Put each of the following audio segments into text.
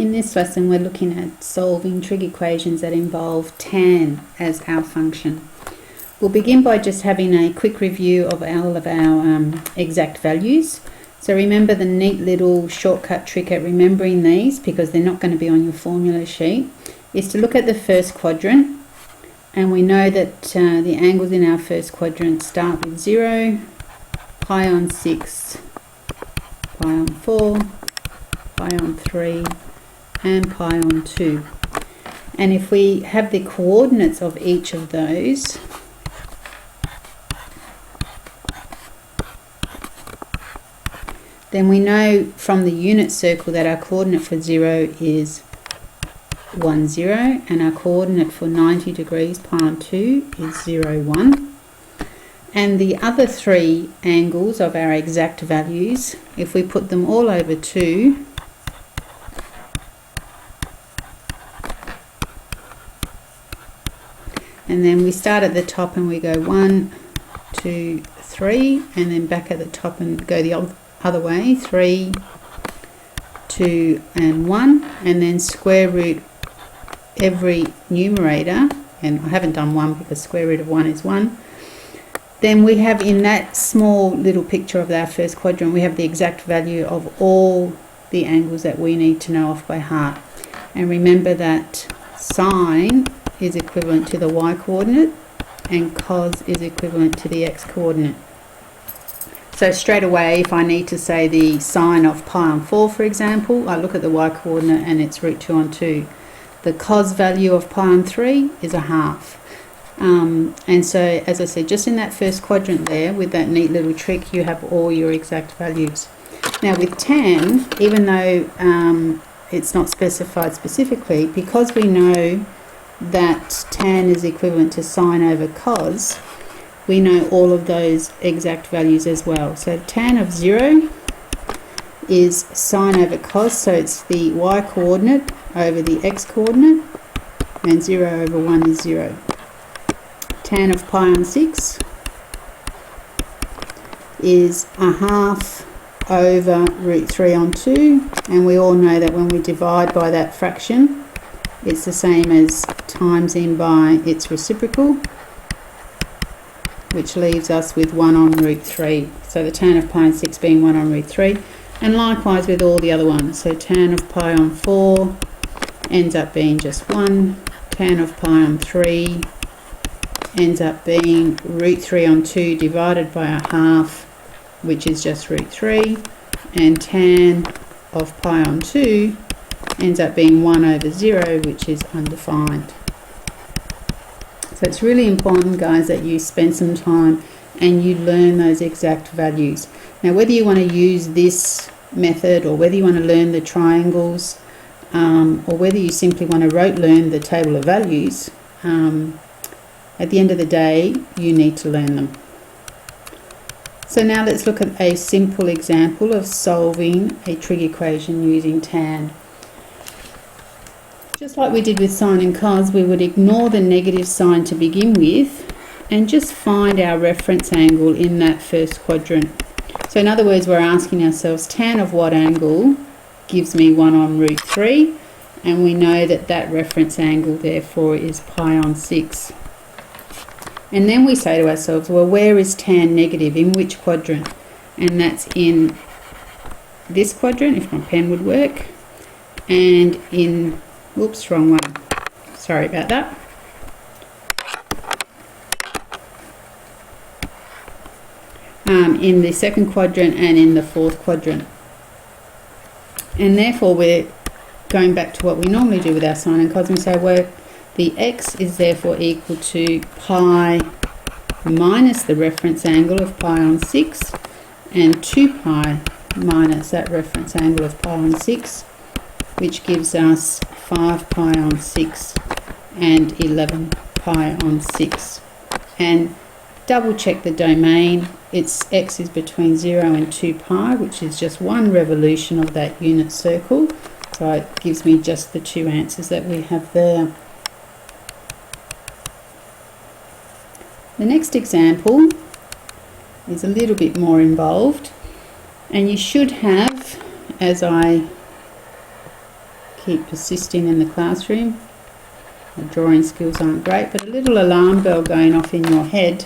In this lesson we're looking at solving trig equations that involve tan as our function. We'll begin by just having a quick review of all of our exact values. So remember the neat little shortcut trick at remembering these, because they're not going to be on your formula sheet, is to look at the first quadrant, and we know that the angles in our first quadrant start with 0, pi on 6, pi on 4, pi on 3, and pi on 2. And if we have the coordinates of each of those, then we know from the unit circle that our coordinate for 0 is 1, 0, and our coordinate for 90 degrees, pi on 2, is 0, 1. And the other three angles of our exact values, if we put them all over 2, and then we start at the top and we go 1, 2, 3, and then back at the top and go the other way, 3, 2, and 1, and then square root every numerator, and I haven't done 1 because square root of 1 is 1. Then we have, in that small little picture of our first quadrant, we have the exact value of all the angles that we need to know off by heart. And remember that sine is equivalent to the y coordinate and cos is equivalent to the x coordinate. So straight away, if I need to say the sine of pi on 4, for example, I look at the y coordinate and it's root 2 on 2. The cos value of pi on 3 is a half. And so, as I said, just in that first quadrant there, with that neat little trick, you have all your exact values. Now with tan, even though it's not specified specifically, because we know that tan is equivalent to sine over cos, we know all of those exact values as well. So tan of 0 is sine over cos, so it's the y coordinate over the x coordinate, and 0 over 1 is 0. Tan of pi on 6 is a half over root 3 on 2, and we all know that when we divide by that fraction, it's the same as times in by its reciprocal, which leaves us with 1 on root 3. So the tan of pi on 6 being 1 on root 3, and likewise with all the other ones. So tan of pi on 4 ends up being just 1, tan of pi on 3 ends up being root 3 on 2 divided by a half, which is just root 3, and tan of pi on 2 ends up being 1 over 0, which is undefined. So it's really important, guys, that you spend some time and you learn those exact values. Now, whether you want to use this method or whether you want to learn the triangles, or whether you simply want to rote learn the table of values, at the end of the day, you need to learn them. So now let's look at a simple example of solving a trig equation using tan. Just like we did with sine and cos, we would ignore the negative sign to begin with and just find our reference angle in that first quadrant. So in other words, we're asking ourselves, tan of what angle gives me 1 on root 3, and we know that that reference angle therefore is pi on 6. And then we say to ourselves, well, where is tan negative, in which quadrant? And that's in this quadrant, if my pen would work, and in, oops, wrong one, sorry about that. In the second quadrant and in the fourth quadrant. And therefore we're going back to what we normally do with our sine and cos, and say, well, the x is therefore equal to pi minus the reference angle of pi on 6, and 2 pi minus that reference angle of pi on 6, which gives us 5 pi on 6 and 11 pi on 6. And double check the domain. Its x is between 0 and 2 pi, which is just one revolution of that unit circle. So it gives me just the two answers that we have there. The next example is a little bit more involved, and you should have, as I keep persisting in the classroom. My drawing skills aren't great, but a little alarm bell going off in your head,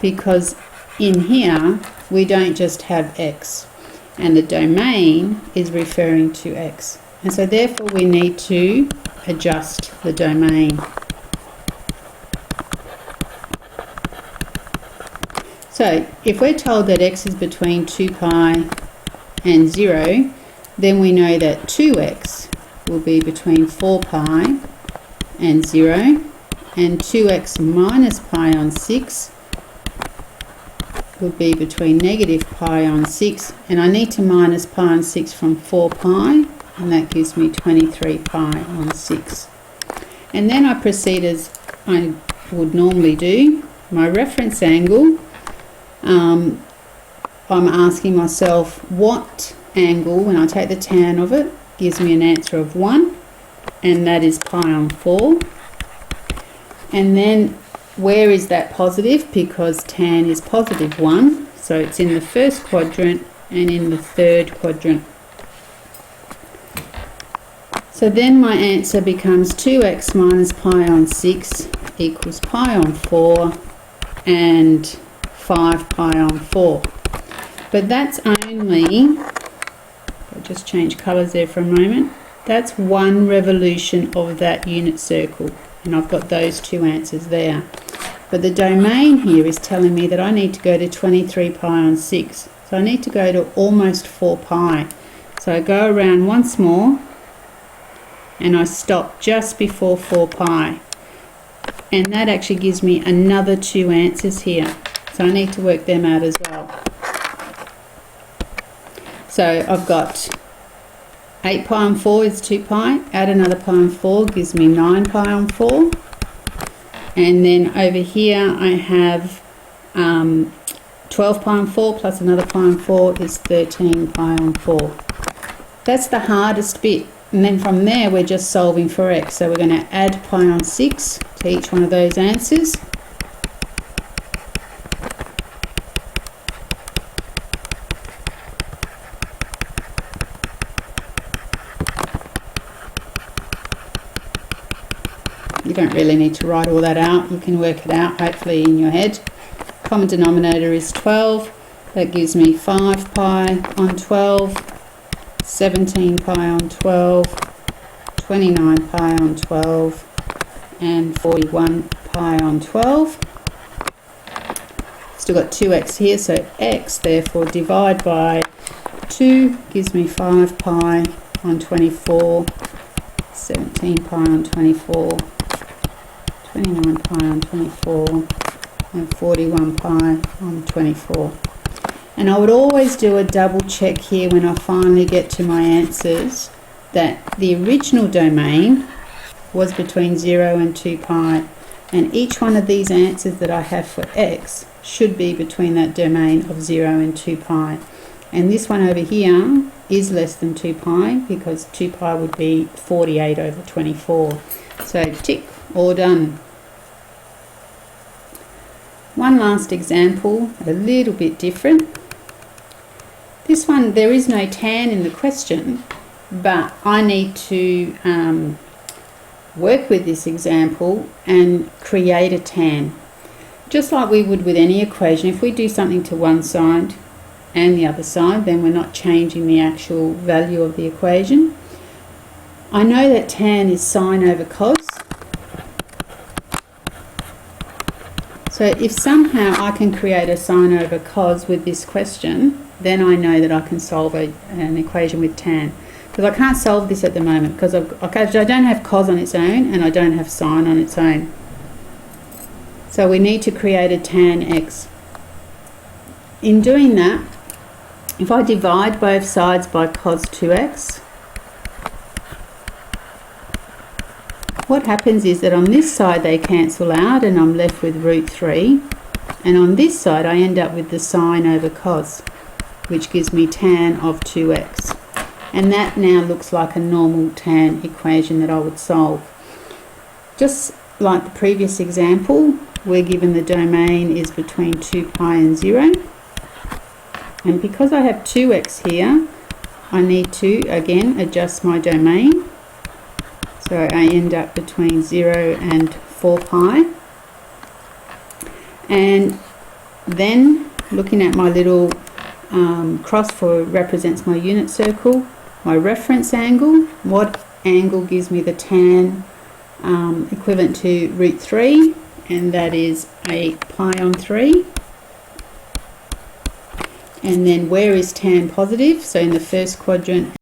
because in here we don't just have x, and the domain is referring to x, and so therefore we need to adjust the domain. So if we're told that x is between 2 pi and 0, then we know that 2x will be between 4 pi and 0, and 2x minus pi on 6 will be between negative pi on 6, and I need to minus pi on 6 from 4 pi, and that gives me 23 pi on 6. And then I proceed as I would normally do. My reference angle, I'm asking myself what angle, when I take the tan of it, gives me an answer of 1, and that is pi on 4. And then where is that positive? Because tan is positive 1, so it's in the first quadrant and in the third quadrant. So then my answer becomes 2x minus pi on 6 equals pi on 4 and 5 pi on 4. But that's only, I'll just change colours there for a moment, that's one revolution of that unit circle, and I've got those two answers there. But the domain here is telling me that I need to go to 23 pi on 6, so I need to go to almost 4 pi. So I go around once more and I stop just before 4 pi, and that actually gives me another two answers here, so I need to work them out as well. So I've got 8 pi on 4 is 2 pi, add another pi on 4 gives me 9 pi on 4, and then over here I have 12 pi on 4 plus another pi on 4 is 13 pi on 4. That's the hardest bit, and then from there we're just solving for x, so we're going to add pi on 6 to each one of those answers. You don't really need to write all that out, you can work it out hopefully in your head. Common denominator is 12, that gives me 5 pi on 12, 17 pi on 12, 29 pi on 12, and 41 pi on 12. Still got 2x here, so x therefore divide by 2 gives me 5 pi on 24, 17 pi on 24, 29 pi on 24, and 41 pi on 24. And I would always do a double check here when I finally get to my answers that the original domain was between 0 and 2 pi, and each one of these answers that I have for x should be between that domain of 0 and 2 pi. And this one over here is less than 2 pi because 2 pi would be 48 over 24. So tick, all done. One last example, a little bit different. This one, there is no tan in the question, but I need to work with this example and create a tan. Just like we would with any equation, if we do something to one side and the other side, then we're not changing the actual value of the equation. I know that tan is sine over cos. So if somehow I can create a sine over cos with this question, then I know that I can solve an equation with tan. Because I can't solve this at the moment because I don't have cos on its own and I don't have sine on its own. So we need to create a tan x. In doing that, if I divide both sides by cos 2x, what happens is that on this side they cancel out and I'm left with root 3, and on this side I end up with the sine over cos, which gives me tan of 2x. And that now looks like a normal tan equation that I would solve. Just like the previous example, we're given the domain is between 2 pi and 0. And because I have 2x here, I need to, again, adjust my domain. So I end up between 0 and 4 pi. And then looking at my little cross for represents my unit circle, my reference angle, what angle gives me the tan equivalent to root 3, and that is 8 pi on 3. And then where is tan positive? So in the first quadrant